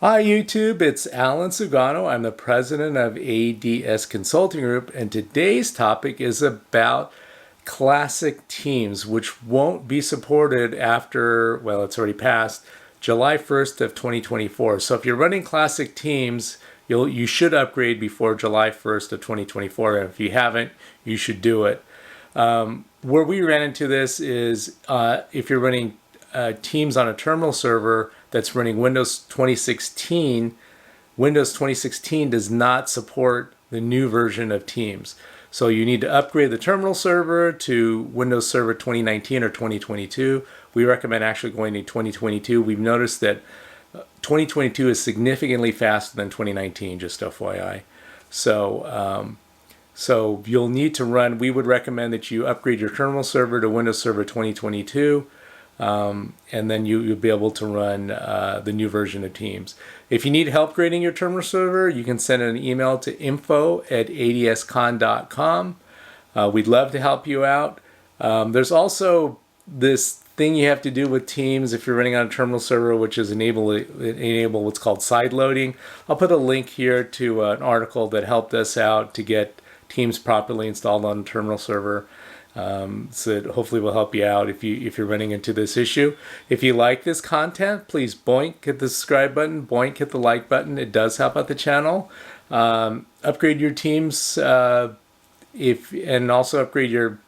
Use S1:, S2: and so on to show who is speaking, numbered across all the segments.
S1: Hi YouTube, it's Alan Sugano. I'm the president of ADS Consulting Group, and today's topic is about classic teams, which won't be supported after, well, it's already passed, July 1st of 2024. So if you're running classic teams, you should upgrade before July 1st of 2024. And if you haven't, you should do it. Where we ran into this is if you're running Teams on a terminal server that's running Windows 2016, Windows 2016 does not support the new version of Teams. So you need to upgrade the terminal server to Windows Server 2019 or 2022. We recommend actually going to 2022. We've noticed that 2022 is significantly faster than 2019, just FYI. So you'll need to run, we would recommend that you upgrade your terminal server to Windows Server 2022, and then you'll be able to run the new version of Teams. If you need help grading your terminal server, you can send an email to info@adscon.com. We'd love to help you out. There's also this thing you have to do with Teams if you're running on a terminal server, which is enable what's called side loading. I'll put a link here to an article that helped us out to get Teams properly installed on a terminal server. So it hopefully will help you out if you're running into this issue. If you like this content, please boink, hit the subscribe button, boink, hit the like button. It does help out the channel. Upgrade your Teams and also upgrade your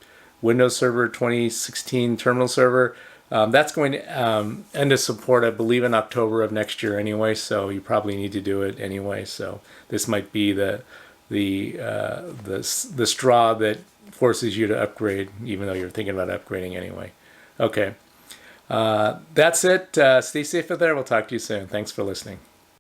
S1: Windows Server 2016 terminal server. That's going to end of support, I believe, in October of next year anyway. So you probably need to do it anyway. So this might be the straw that forces you to upgrade, even though you're thinking about upgrading anyway. Okay, that's it. Stay safe out there. We'll talk to you soon. Thanks for listening.